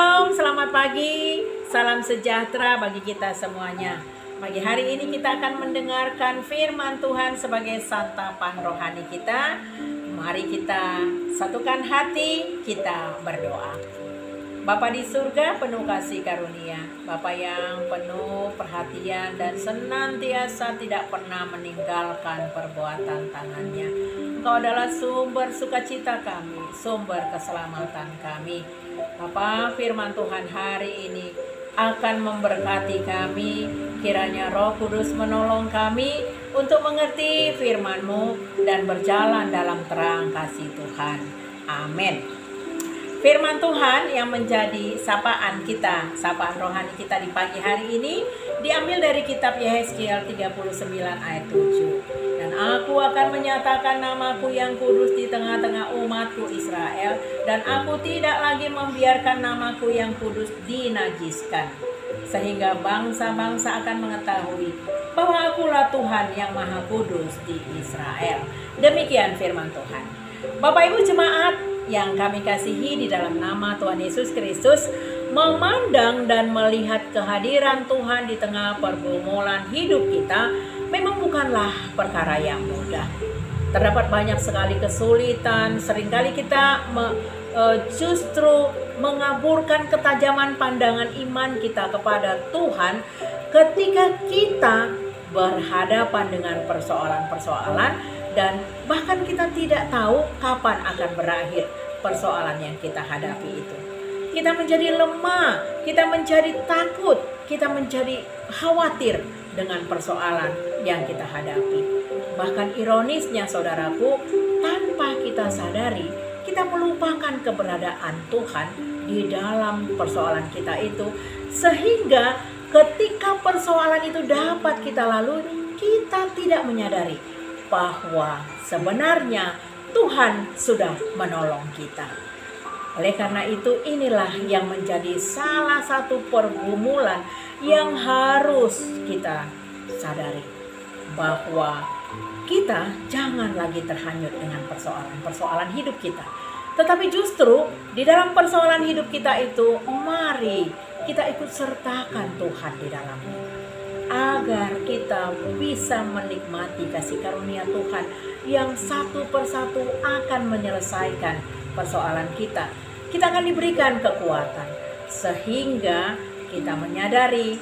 Shalom, selamat pagi, salam sejahtera bagi kita semuanya. Pagi hari ini kita akan mendengarkan firman Tuhan sebagai santapan rohani kita. Mari kita satukan hati, kita berdoa. Bapa di surga penuh kasih karunia, Bapa yang penuh perhatian dan senantiasa tidak pernah meninggalkan perbuatan tangannya. Engkau adalah sumber sukacita kami, sumber keselamatan kami. Bapa, firman Tuhan hari ini akan memberkati kami. Kiranya Roh Kudus menolong kami untuk mengerti firman-Mu dan berjalan dalam terang kasih Tuhan. Amin. Firman Tuhan yang menjadi sapaan kita, sapaan rohani kita di pagi hari ini diambil dari kitab Yehezkiel 39 ayat 7. Dan aku akan menyatakan namaku yang kudus di tengah-tengah umatku Israel, dan aku tidak lagi membiarkan namaku yang kudus dinajiskan, sehingga bangsa-bangsa akan mengetahui bahwa akulah Tuhan yang maha kudus di Israel. Demikian firman Tuhan. Bapak Ibu jemaat yang kami kasihi, di dalam nama Tuhan Yesus Kristus, memandang dan melihat kehadiran Tuhan di tengah pergumulan hidup kita memang bukanlah perkara yang mudah. Terdapat banyak sekali kesulitan, seringkali kita justru mengaburkan ketajaman pandangan iman kita kepada Tuhan ketika kita berhadapan dengan persoalan-persoalan, dan bahkan kita tidak tahu kapan akan berakhir persoalan yang kita hadapi itu. Kita menjadi lemah, kita menjadi takut, kita menjadi khawatir dengan persoalan yang kita hadapi. Bahkan ironisnya saudaraku, tanpa kita sadari, kita melupakan keberadaan Tuhan di dalam persoalan kita itu. Sehingga ketika persoalan itu dapat kita lalui, kita tidak menyadari bahwa sebenarnya Tuhan sudah menolong kita. Oleh karena itu, inilah yang menjadi salah satu pergumulan yang harus kita sadari, bahwa kita jangan lagi terhanyut dengan persoalan hidup kita. Tetapi justru di dalam persoalan hidup kita itu, mari kita ikut sertakan Tuhan di dalamnya, agar kita bisa menikmati kasih karunia Tuhan yang satu persatu akan menyelesaikan persoalan kita. Kita akan diberikan kekuatan sehingga kita menyadari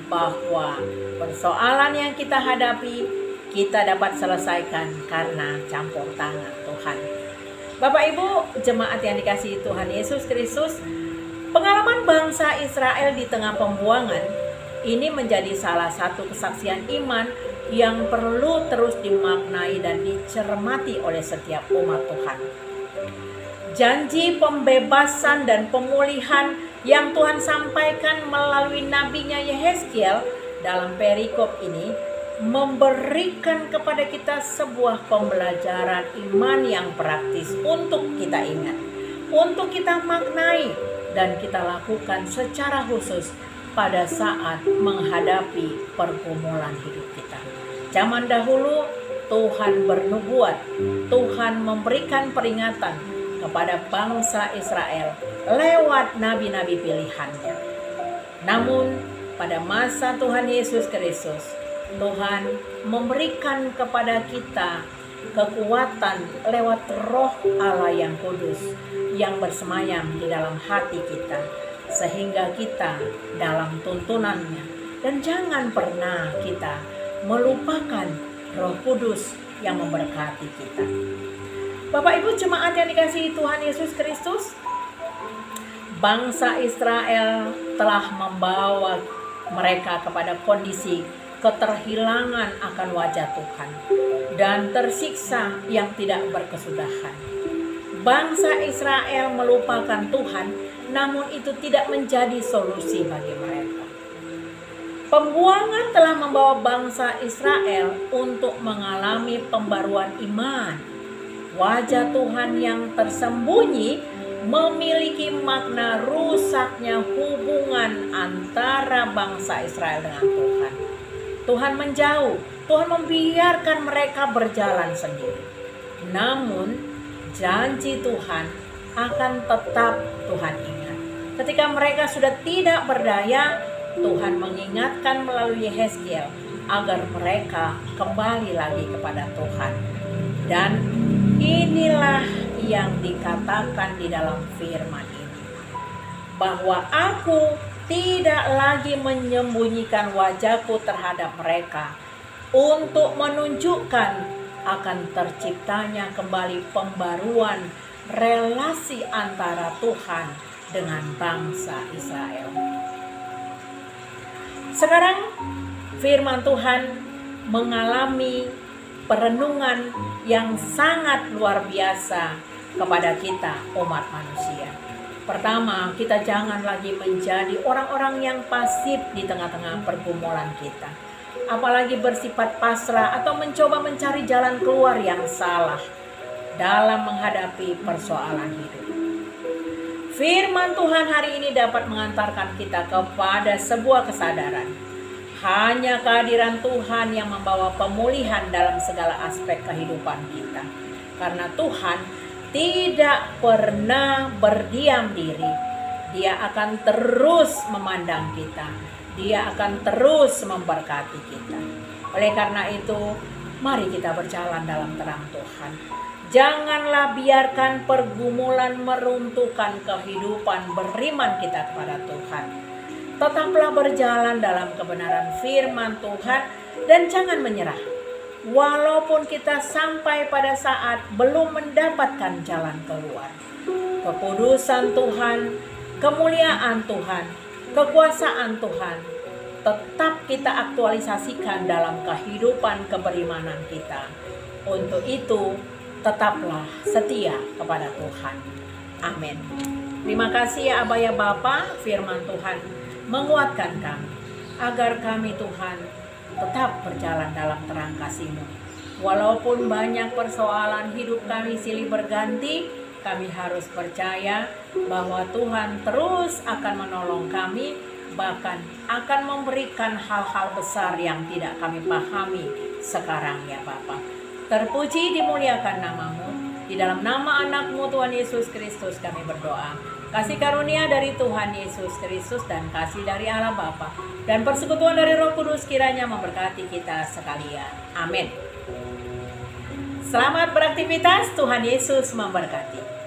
bahwa persoalan yang kita hadapi kita dapat selesaikan karena campur tangan Tuhan. Bapak Ibu jemaat yang dikasihi Tuhan Yesus Kristus, pengalaman bangsa Israel di tengah pembuangan ini menjadi salah satu kesaksian iman yang perlu terus dimaknai dan dicermati oleh setiap umat Tuhan. Janji pembebasan dan pemulihan yang Tuhan sampaikan melalui nabinya Yehezkiel dalam perikop ini memberikan kepada kita sebuah pembelajaran iman yang praktis untuk kita ingat, untuk kita maknai dan kita lakukan secara khusus pada saat menghadapi pergumulan hidup kita. Zaman dahulu Tuhan bernubuat, Tuhan memberikan peringatan kepada bangsa Israel lewat nabi-nabi pilihannya. Namun pada masa Tuhan Yesus Kristus, Tuhan memberikan kepada kita kekuatan lewat Roh Allah yang kudus yang bersemayam di dalam hati kita, sehingga kita dalam tuntunannya. Dan jangan pernah kita melupakan Roh Kudus yang memberkati kita. Bapak Ibu jemaat yang dikasihi Tuhan Yesus Kristus, bangsa Israel telah membawa mereka kepada kondisi keterhilangan akan wajah Tuhan dan tersiksa yang tidak berkesudahan. Bangsa Israel melupakan Tuhan, namun itu tidak menjadi solusi bagi mereka. Pembuangan telah membawa bangsa Israel untuk mengalami pembaruan iman. Wajah Tuhan yang tersembunyi memiliki makna rusaknya hubungan antara bangsa Israel dengan Tuhan. Tuhan menjauh, Tuhan membiarkan mereka berjalan sendiri. Namun janji Tuhan akan tetap Tuhan ingat. Ketika mereka sudah tidak berdaya, Tuhan mengingatkan melalui Yehezkiel agar mereka kembali lagi kepada Tuhan. Dan inilah yang dikatakan di dalam firman ini, bahwa aku tidak lagi menyembunyikan wajahku terhadap mereka untuk menunjukkan akan terciptanya kembali pembaruan relasi antara Tuhan dengan bangsa Israel. Sekarang firman Tuhan mengalami perenungan yang sangat luar biasa kepada kita umat manusia. Pertama, kita jangan lagi menjadi orang-orang yang pasif di tengah-tengah pergumulan kita, apalagi bersifat pasrah atau mencoba mencari jalan keluar yang salah dalam menghadapi persoalan hidup. Firman Tuhan hari ini dapat mengantarkan kita kepada sebuah kesadaran. Hanya kehadiran Tuhan yang membawa pemulihan dalam segala aspek kehidupan kita. Karena Tuhan tidak pernah berdiam diri. Dia akan terus memandang kita. Dia akan terus memberkati kita. Oleh karena itu, mari kita berjalan dalam terang Tuhan. Janganlah biarkan pergumulan meruntuhkan kehidupan beriman kita kepada Tuhan. Tetaplah berjalan dalam kebenaran firman Tuhan dan jangan menyerah. Walaupun kita sampai pada saat belum mendapatkan jalan keluar. Kekudusan Tuhan, kemuliaan Tuhan, kekuasaan Tuhan tetap kita aktualisasikan dalam kehidupan keberimanan kita. Untuk itu, tetaplah setia kepada Tuhan. Amin. Terima kasih ya Aba ya Bapa, firman Tuhan menguatkan kami, agar kami Tuhan tetap berjalan dalam terang kasih-Mu. Walaupun banyak persoalan hidup kami silih berganti, kami harus percaya bahwa Tuhan terus akan menolong kami, bahkan akan memberikan hal-hal besar yang tidak kami pahami sekarang ya Bapa. Terpuji dimuliakan nama-Mu. Di dalam nama anak-Mu Tuhan Yesus Kristus kami berdoa. Kasih karunia dari Tuhan Yesus Kristus dan kasih dari Allah Bapa dan persekutuan dari Roh Kudus kiranya memberkati kita sekalian. Amin. Selamat beraktivitas, Tuhan Yesus memberkati.